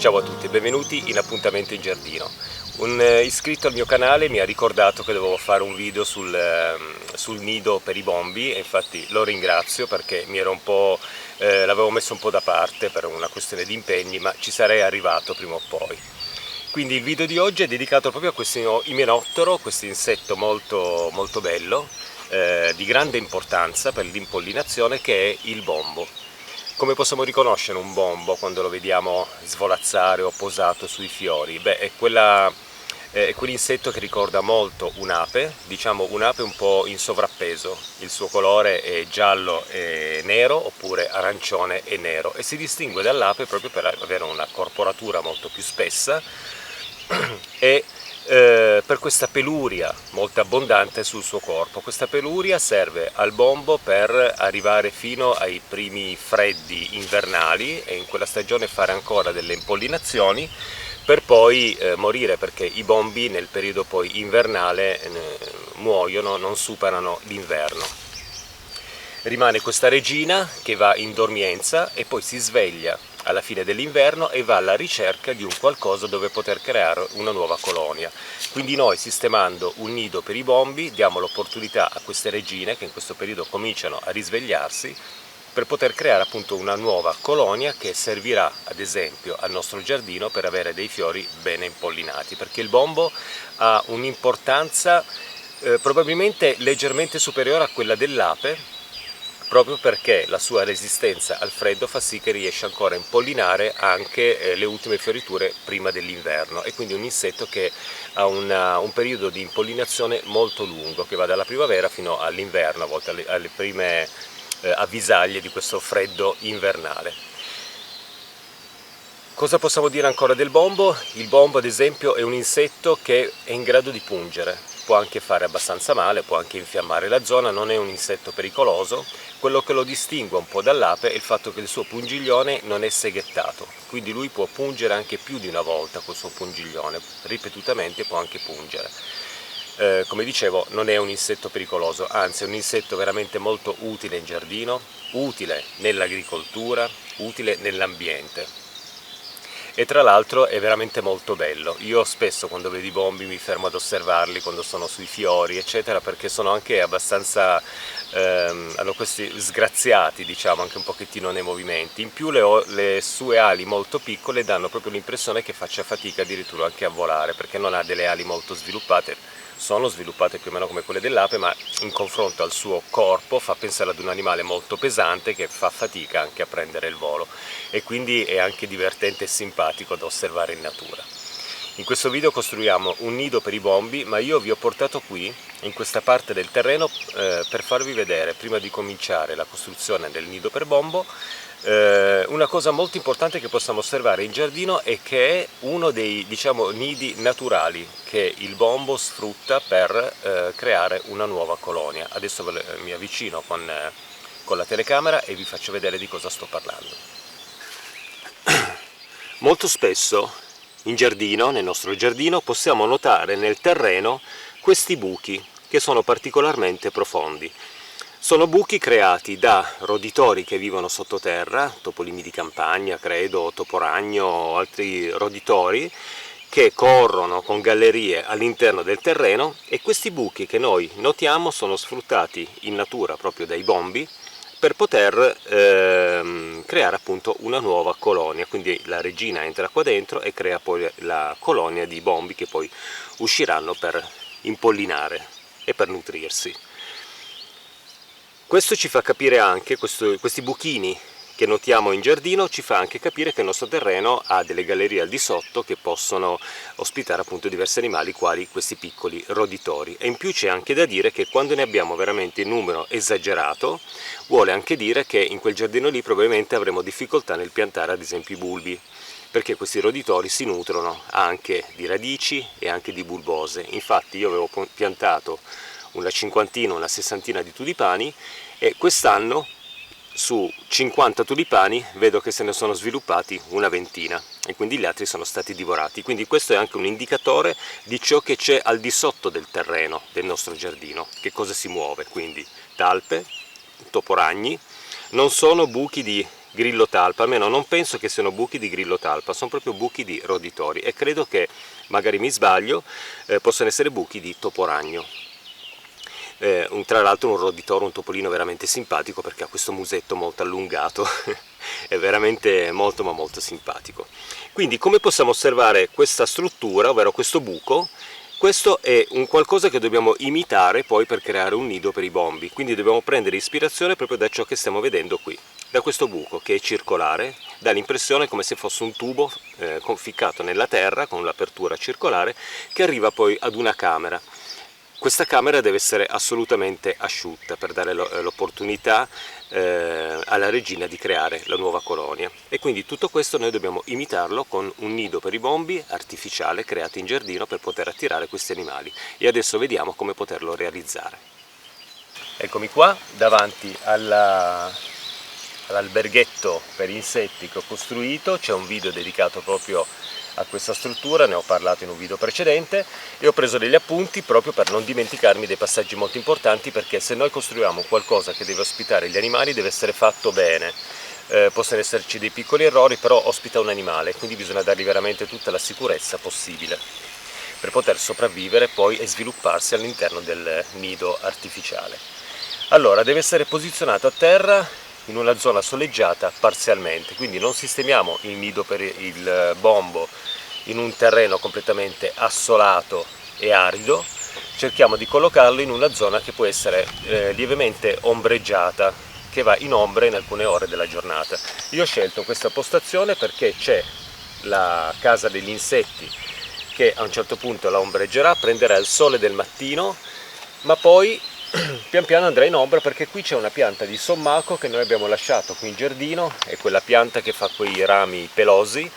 Ciao a tutti e benvenuti in Appuntamento in Giardino. Un iscritto al mio canale mi ha ricordato che dovevo fare un video sul nido per i bombi e infatti lo ringrazio perché l'avevo messo un po' da parte per una questione di impegni, ma ci sarei arrivato prima o poi. Quindi il video di oggi è dedicato proprio a questo imenottero, questo insetto molto, molto bello, di grande importanza per l'impollinazione, che è il bombo. Come possiamo riconoscere un bombo quando lo vediamo svolazzare o posato sui fiori? Beh, è quell'insetto che ricorda molto un'ape, diciamo un'ape un po' in sovrappeso. Il suo colore è giallo e nero oppure arancione e nero e si distingue dall'ape proprio per avere una corporatura molto più spessa e per questa peluria molto abbondante sul suo corpo. Questa peluria serve al bombo per arrivare fino ai primi freddi invernali e in quella stagione fare ancora delle impollinazioni per poi morire, perché i bombi nel periodo poi invernale muoiono, non superano l'inverno. Rimane questa regina che va in dormienza e poi si sveglia alla fine dell'inverno e va alla ricerca di un qualcosa dove poter creare una nuova colonia. Quindi noi, sistemando un nido per i bombi, diamo l'opportunità a queste regine, che in questo periodo cominciano a risvegliarsi, per poter creare appunto una nuova colonia che servirà ad esempio al nostro giardino per avere dei fiori bene impollinati, perché il bombo ha un'importanza probabilmente leggermente superiore a quella dell'ape, proprio perché la sua resistenza al freddo fa sì che riesce ancora a impollinare anche le ultime fioriture prima dell'inverno, e quindi è un insetto che ha un periodo di impollinazione molto lungo, che va dalla primavera fino all'inverno, a volte alle prime avvisaglie di questo freddo invernale. Cosa possiamo dire ancora del bombo? Il bombo ad esempio è un insetto che è in grado di pungere, può anche fare abbastanza male, può anche infiammare la zona, non è un insetto pericoloso. Quello che lo distingue un po' dall'ape è il fatto che il suo pungiglione non è seghettato, quindi lui può pungere anche più di una volta col suo pungiglione, ripetutamente può anche pungere. Come dicevo, non è un insetto pericoloso, anzi è un insetto veramente molto utile in giardino, utile nell'agricoltura, utile nell'ambiente. E tra l'altro è veramente molto bello. Io spesso quando vedo i bombi mi fermo ad osservarli quando sono sui fiori eccetera, perché sono anche abbastanza hanno questi sgraziati, diciamo, anche un pochettino nei movimenti. In più le sue ali molto piccole danno proprio l'impressione che faccia fatica addirittura anche a volare, perché non ha delle ali molto sviluppate. Sono sviluppate più o meno come quelle dell'ape, ma in confronto al suo corpo fa pensare ad un animale molto pesante che fa fatica anche a prendere il volo, e quindi è anche divertente e simpatico da osservare in natura. In questo video costruiamo un nido per i bombi, ma io vi ho portato qui, in questa parte del terreno, per farvi vedere, prima di cominciare la costruzione del nido per bombo, una cosa molto importante che possiamo osservare in giardino e che è uno dei, diciamo, nidi naturali che il bombo sfrutta per creare una nuova colonia. Adesso mi avvicino con la telecamera e vi faccio vedere di cosa sto parlando. Molto spesso in giardino, nel nostro giardino, possiamo notare nel terreno questi buchi che sono particolarmente profondi. Sono buchi creati da roditori che vivono sottoterra, topolini di campagna, credo, toporagno o altri roditori, che corrono con gallerie all'interno del terreno, e questi buchi che noi notiamo sono sfruttati in natura proprio dai bombi per poter creare appunto una nuova colonia. Quindi la regina entra qua dentro e crea poi la colonia di bombi che poi usciranno per impollinare e per nutrirsi. Questo ci fa capire anche, questi buchini che notiamo in giardino, ci fa anche capire che il nostro terreno ha delle gallerie al di sotto che possono ospitare appunto diversi animali, quali questi piccoli roditori. E in più c'è anche da dire che quando ne abbiamo veramente in numero esagerato, vuole anche dire che in quel giardino lì probabilmente avremo difficoltà nel piantare ad esempio i bulbi, perché questi roditori si nutrono anche di radici e anche di bulbose. Infatti io avevo piantato una cinquantina, una sessantina di tulipani, e quest'anno su 50 tulipani vedo che se ne sono sviluppati una ventina, e quindi gli altri sono stati divorati. Quindi questo è anche un indicatore di ciò che c'è al di sotto del terreno del nostro giardino, che cosa si muove. Quindi talpe, toporagni, non sono buchi di grillo talpa, almeno non penso che siano buchi di grillo talpa, sono proprio buchi di roditori e credo che, magari mi sbaglio, possono essere buchi di toporagno. Tra l'altro un roditore, un topolino veramente simpatico perché ha questo musetto molto allungato, è veramente molto ma molto simpatico. Quindi come possiamo osservare questa struttura, ovvero questo buco? Questo è un qualcosa che dobbiamo imitare poi per creare un nido per i bombi, quindi dobbiamo prendere ispirazione proprio da ciò che stiamo vedendo qui, da questo buco che è circolare, dà l'impressione come se fosse un tubo conficcato nella terra con l'apertura circolare che arriva poi ad una camera. Questa camera deve essere assolutamente asciutta per dare l'opportunità alla regina di creare la nuova colonia, e quindi tutto questo noi dobbiamo imitarlo con un nido per i bombi artificiale creato in giardino per poter attirare questi animali, e adesso vediamo come poterlo realizzare. Eccomi qua davanti all'alberghetto per insetti che ho costruito, c'è un video dedicato proprio a questa struttura, ne ho parlato in un video precedente e ho preso degli appunti proprio per non dimenticarmi dei passaggi molto importanti, perché se noi costruiamo qualcosa che deve ospitare gli animali deve essere fatto bene. Possono esserci dei piccoli errori, però ospita un animale, quindi bisogna dargli veramente tutta la sicurezza possibile per poter sopravvivere poi e svilupparsi all'interno del nido artificiale. Allora, deve essere posizionato a terra in una zona soleggiata parzialmente, quindi non sistemiamo il nido per il bombo in un terreno completamente assolato e arido, cerchiamo di collocarlo in una zona che può essere lievemente ombreggiata, che va in ombra in alcune ore della giornata. Io ho scelto questa postazione perché c'è la casa degli insetti che a un certo punto la ombreggerà, prenderà il sole del mattino, ma poi pian piano andrà in ombra, perché qui c'è una pianta di sommaco che noi abbiamo lasciato qui in giardino, e quella pianta che fa quei rami pelosi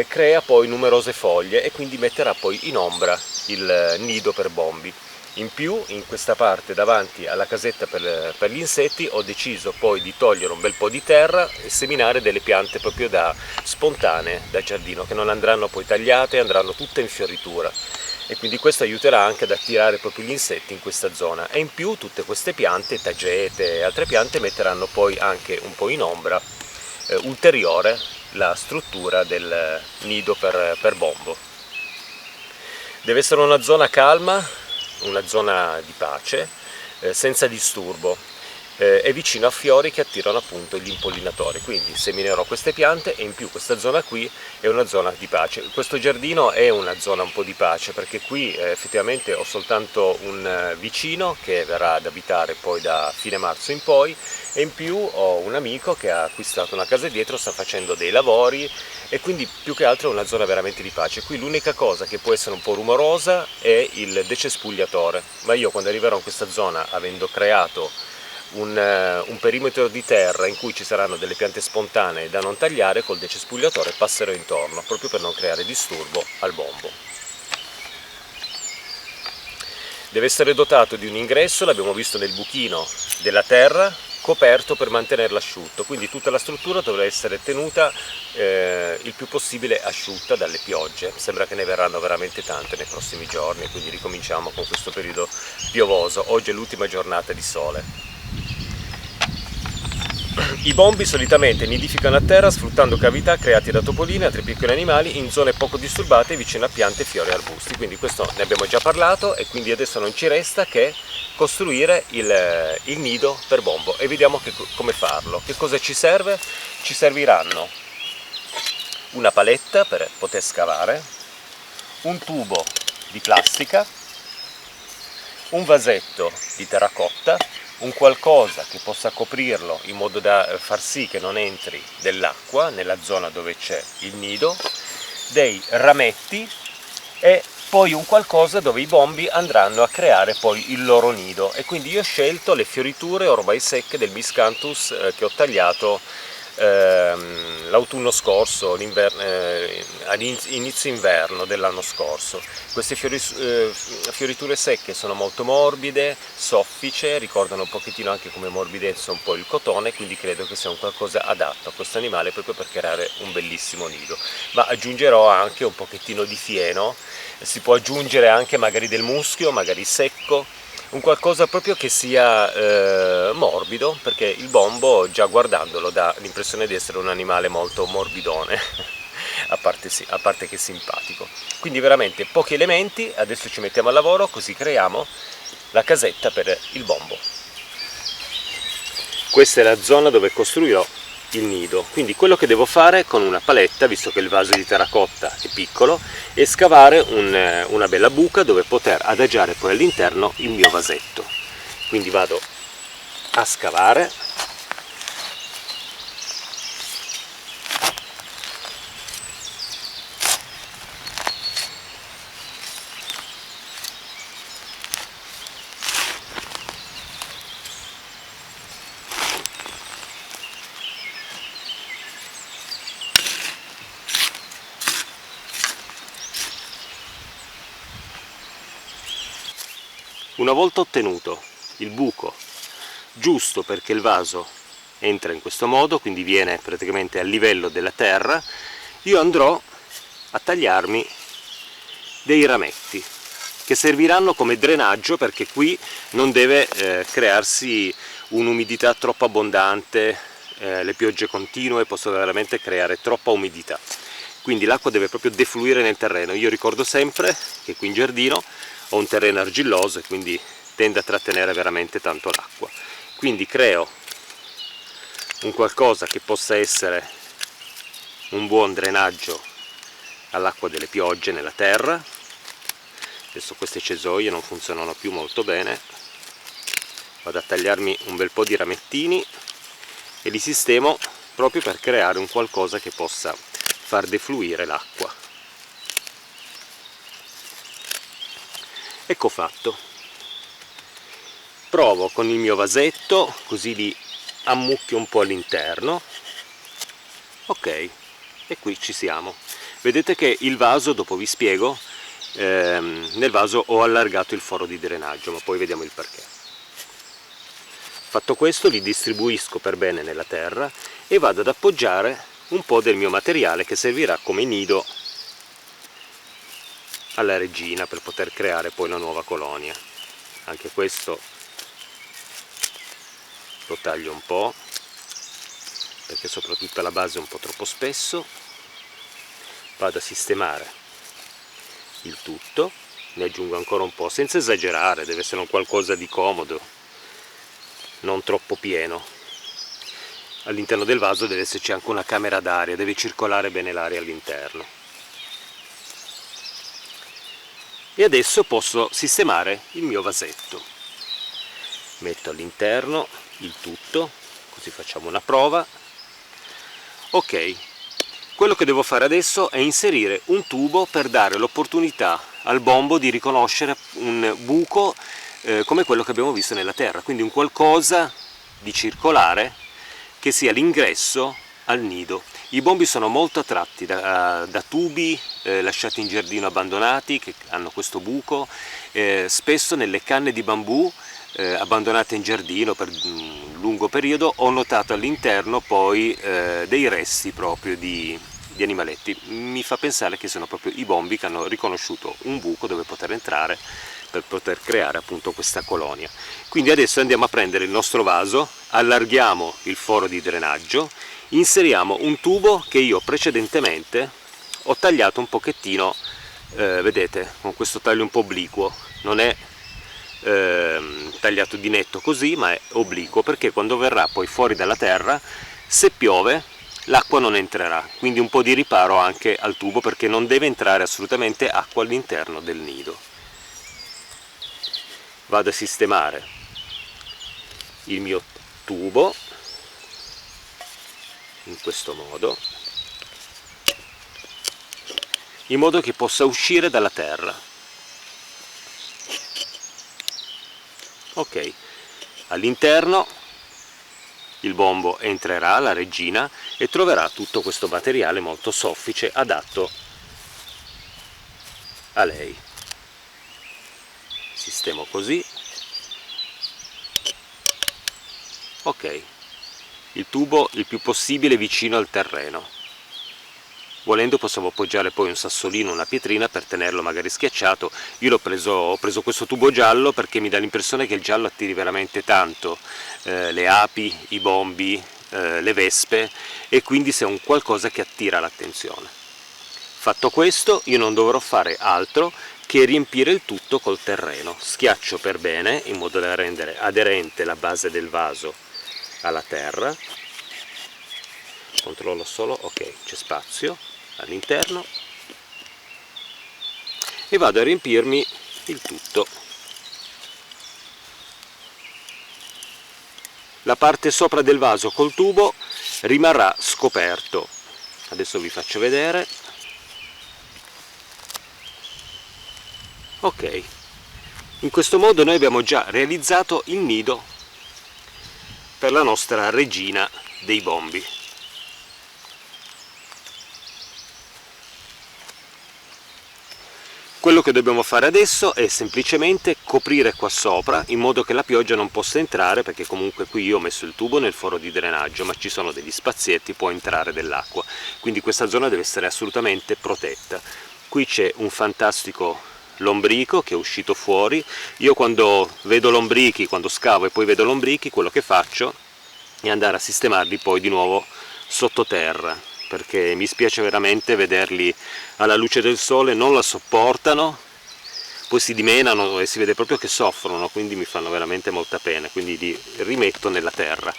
crea poi numerose foglie e quindi metterà poi in ombra il nido per bombi. In più, in questa parte davanti alla casetta per gli insetti ho deciso poi di togliere un bel po' di terra e seminare delle piante proprio da spontanee da giardino, che non andranno poi tagliate, andranno tutte in fioritura, e quindi questo aiuterà anche ad attirare proprio gli insetti in questa zona. E in più tutte queste piante, tagete e altre piante, metteranno poi anche un po' in ombra ulteriore la struttura del nido per bombo. Deve essere una zona calma, una zona di pace, senza disturbo, e vicino a fiori che attirano appunto gli impollinatori, quindi seminerò queste piante, e in più questa zona qui è una zona di pace. Questo giardino è una zona un po' di pace perché qui effettivamente ho soltanto un vicino che verrà ad abitare poi da fine marzo in poi, e in più ho un amico che ha acquistato una casa dietro, sta facendo dei lavori, e quindi più che altro è una zona veramente di pace. Qui l'unica cosa che può essere un po' rumorosa è il decespugliatore, ma io quando arriverò in questa zona, avendo creato un perimetro di terra in cui ci saranno delle piante spontanee da non tagliare, col decespugliatore passerò intorno proprio per non creare disturbo al bombo. Deve essere dotato di un ingresso, l'abbiamo visto nel buchino della terra, coperto per mantenerlo asciutto, quindi tutta la struttura dovrà essere tenuta il più possibile asciutta dalle piogge. Sembra che ne verranno veramente tante nei prossimi giorni, quindi ricominciamo con questo periodo piovoso. Oggi è l'ultima giornata di sole. I bombi solitamente nidificano a terra sfruttando cavità create da topolini e altri piccoli animali in zone poco disturbate vicino a piante, fiori e arbusti. Quindi questo ne abbiamo già parlato, e quindi adesso non ci resta che costruire il nido per bombo, e vediamo come farlo. Che cosa ci serve? Ci serviranno una paletta per poter scavare, un tubo di plastica, un vasetto di terracotta, un qualcosa che possa coprirlo in modo da far sì che non entri dell'acqua nella zona dove c'è il nido, dei rametti e poi un qualcosa dove i bombi andranno a creare poi il loro nido. E quindi io ho scelto le fioriture ormai secche del Miscanthus che ho tagliato l'autunno scorso, inizio inverno dell'anno scorso. Queste fioriture secche sono molto morbide, soffice, ricordano un pochettino anche come morbidezza un po' il cotone, quindi credo che sia un qualcosa adatto a questo animale proprio per creare un bellissimo nido. Ma aggiungerò anche un pochettino di fieno, si può aggiungere anche magari del muschio, magari secco, un qualcosa proprio che sia morbido, perché il bombo già guardandolo dà l'impressione di essere un animale molto morbidone, a parte che è simpatico. Quindi veramente pochi elementi, adesso ci mettiamo al lavoro così creiamo la casetta per il bombo. Questa è la zona dove costruirò il nido, quindi quello che devo fare con una paletta, visto che il vaso di terracotta è piccolo, è scavare una bella buca dove poter adagiare poi all'interno il mio vasetto. Quindi vado a scavare. Una volta ottenuto il buco giusto perché il vaso entra in questo modo, quindi viene praticamente a livello della terra, io andrò a tagliarmi dei rametti che serviranno come drenaggio, perché qui non deve crearsi un'umidità troppo abbondante, le piogge continue possono veramente creare troppa umidità, quindi l'acqua deve proprio defluire nel terreno. Io ricordo sempre che qui in giardino ho un terreno argilloso e quindi tende a trattenere veramente tanto l'acqua, quindi creo un qualcosa che possa essere un buon drenaggio all'acqua delle piogge nella terra. Adesso queste cesoie non funzionano più molto bene, vado a tagliarmi un bel po' di ramettini e li sistemo proprio per creare un qualcosa che possa far defluire l'acqua. Ecco fatto. Provo con il mio vasetto, così li ammucchio un po' all'interno. Ok, e qui ci siamo. Vedete che il vaso, dopo vi spiego, nel vaso ho allargato il foro di drenaggio, ma poi vediamo il perché. Fatto questo, li distribuisco per bene nella terra e vado ad appoggiare un po' del mio materiale che servirà come nido alla regina per poter creare poi la nuova colonia. Anche questo lo taglio un po', perché soprattutto alla base è un po' troppo spesso. Vado a sistemare il tutto, ne aggiungo ancora un po', senza esagerare, deve essere un qualcosa di comodo, non troppo pieno. All'interno del vaso deve esserci anche una camera d'aria, deve circolare bene l'aria all'interno. E adesso posso sistemare il mio vasetto. Metto all'interno il tutto, così facciamo una prova. Ok, quello che devo fare adesso è inserire un tubo per dare l'opportunità al bombo di riconoscere un buco come quello che abbiamo visto nella terra, quindi un qualcosa di circolare che sia l'ingresso al nido. I bombi sono molto attratti da tubi lasciati in giardino abbandonati che hanno questo buco, spesso nelle canne di bambù abbandonate in giardino per un lungo periodo ho notato all'interno poi dei resti proprio di animaletti. Mi fa pensare che sono proprio i bombi che hanno riconosciuto un buco dove poter entrare per poter creare appunto questa colonia. Quindi adesso andiamo a prendere il nostro vaso, allarghiamo il foro di drenaggio, inseriamo un tubo che io precedentemente ho tagliato un pochettino, vedete, con questo taglio un po' obliquo, non è tagliato di netto così, ma è obliquo, perché quando verrà poi fuori dalla terra, se piove l'acqua non entrerà, quindi un po' di riparo anche al tubo, perché non deve entrare assolutamente acqua all'interno del nido. Vado a sistemare il mio tubo in questo modo, in modo che possa uscire dalla terra. Ok, all'interno il bombo entrerà, la regina, e troverà tutto questo materiale molto soffice adatto a lei. Sistemo così. Ok, il tubo il più possibile vicino al terreno. Volendo possiamo appoggiare poi un sassolino, una pietrina per tenerlo magari schiacciato. Io ho preso questo tubo giallo perché mi dà l'impressione che il giallo attiri veramente tanto le api, i bombi, le vespe, e quindi sia un qualcosa che attira l'attenzione. Fatto questo, io non dovrò fare altro che riempire il tutto col terreno. Schiaccio per bene in modo da rendere aderente la base del vaso alla terra. Controllo solo, ok, c'è spazio all'interno, e vado a riempirmi il tutto. La parte sopra del vaso col tubo rimarrà scoperto. Adesso vi faccio vedere. Ok, in questo modo noi abbiamo già realizzato il nido per la nostra regina dei bombi. Quello che dobbiamo fare adesso è semplicemente coprire qua sopra in modo che la pioggia non possa entrare, perché comunque qui io ho messo il tubo nel foro di drenaggio, ma ci sono degli spazietti, può entrare dell'acqua, quindi questa zona deve essere assolutamente protetta. Qui c'è un fantastico lombrico che è uscito fuori. Io quando vedo lombrichi, quando scavo e poi vedo lombrichi, quello che faccio è andare a sistemarli poi di nuovo sottoterra, perché mi spiace veramente vederli alla luce del sole, non la sopportano, poi si dimenano e si vede proprio che soffrono, quindi mi fanno veramente molta pena, quindi li rimetto nella terra.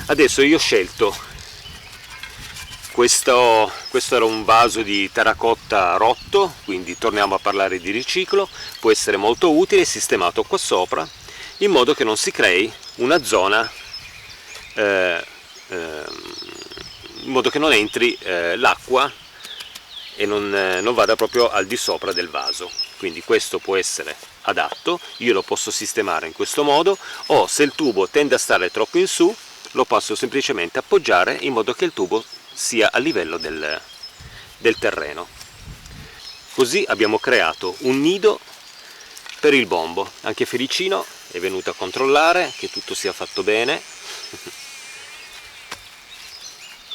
Adesso io ho scelto questo era un vaso di terracotta rotto, quindi torniamo a parlare di riciclo, può essere molto utile, sistemato qua sopra, in modo che non si crei una zona in modo che non entri l'acqua e non vada proprio al di sopra del vaso. Quindi questo può essere adatto, io lo posso sistemare in questo modo, o se il tubo tende a stare troppo in su lo posso semplicemente appoggiare in modo che il tubo sia a livello del terreno. Così abbiamo creato un nido per il bombo. Anche Felicino è venuto a controllare che tutto sia fatto bene.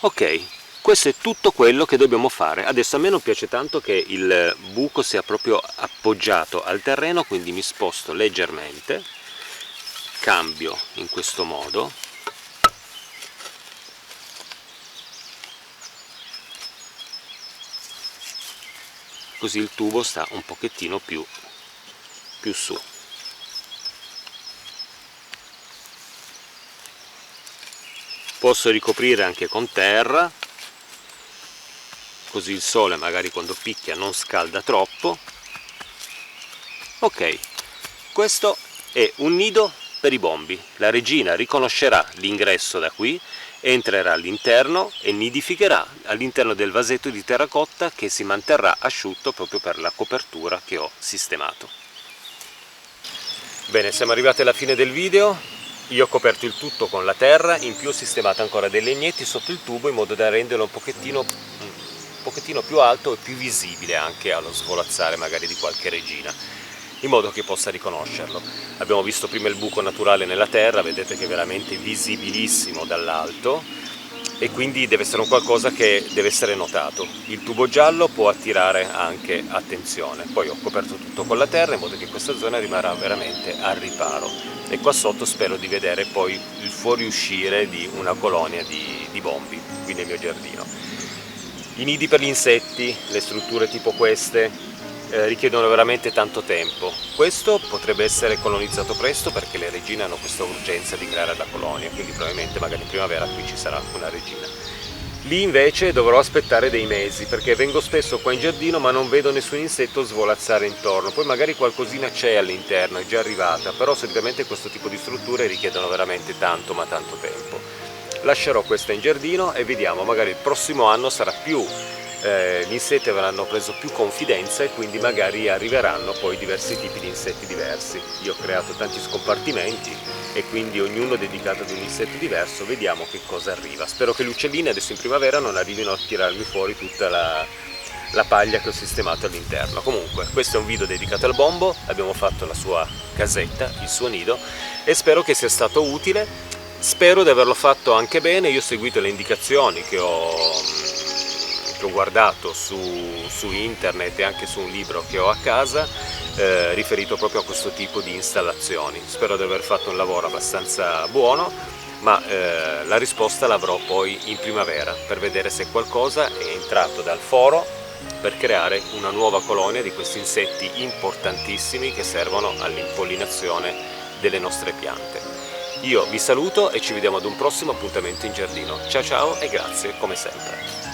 Ok, questo è tutto quello che dobbiamo fare. Adesso a me non piace tanto che il buco sia proprio appoggiato al terreno, quindi mi sposto leggermente, cambio in questo modo, così il tubo sta un pochettino più su. Posso ricoprire anche con terra, così il sole magari quando picchia non scalda troppo. Ok, questo è un nido per i bombi. La regina riconoscerà l'ingresso da qui, entrerà all'interno e nidificherà all'interno del vasetto di terracotta, che si manterrà asciutto proprio per la copertura che ho sistemato. Bene, siamo arrivati alla fine del video. Io ho coperto il tutto con la terra, in più ho sistemato ancora dei legnetti sotto il tubo in modo da renderlo un pochettino più alto e più visibile anche allo svolazzare magari di qualche regina, in modo che possa riconoscerlo. Abbiamo visto prima il buco naturale nella terra, vedete che è veramente visibilissimo dall'alto, e quindi deve essere un qualcosa che deve essere notato. Il tubo giallo può attirare anche attenzione. Poi ho coperto tutto con la terra in modo che questa zona rimarrà veramente al riparo, e qua sotto spero di vedere poi il fuoriuscire di una colonia di bombi qui nel mio giardino. I nidi per gli insetti, le strutture tipo queste, richiedono veramente tanto tempo. Questo potrebbe essere colonizzato presto perché le regine hanno questa urgenza di creare la colonia, quindi probabilmente magari in primavera qui ci sarà una regina. Lì invece dovrò aspettare dei mesi, perché vengo spesso qua in giardino ma non vedo nessun insetto svolazzare intorno. Poi magari qualcosina c'è all'interno, è già arrivata, però solitamente questo tipo di strutture richiedono veramente tanto ma tanto tempo. Lascerò questa in giardino e vediamo, magari il prossimo anno sarà più gli insetti avranno preso più confidenza, e quindi magari arriveranno poi diversi tipi di insetti diversi. Io ho creato tanti scompartimenti e quindi ognuno dedicato ad un insetto diverso. Vediamo che cosa arriva. Spero che le uccelline adesso in primavera non arrivino a tirarmi fuori tutta la paglia che ho sistemato all'interno. Comunque questo è un video dedicato al bombo, abbiamo fatto la sua casetta, il suo nido, e spero che sia stato utile. Spero di averlo fatto anche bene. Io ho seguito le indicazioni che ho che ho guardato su internet e anche su un libro che ho a casa, riferito proprio a questo tipo di installazioni. Spero di aver fatto un lavoro abbastanza buono, ma la risposta l'avrò poi in primavera, per vedere se qualcosa è entrato dal foro per creare una nuova colonia di questi insetti importantissimi che servono all'impollinazione delle nostre piante. Io vi saluto e ci vediamo ad un prossimo appuntamento in giardino. Ciao ciao e grazie come sempre.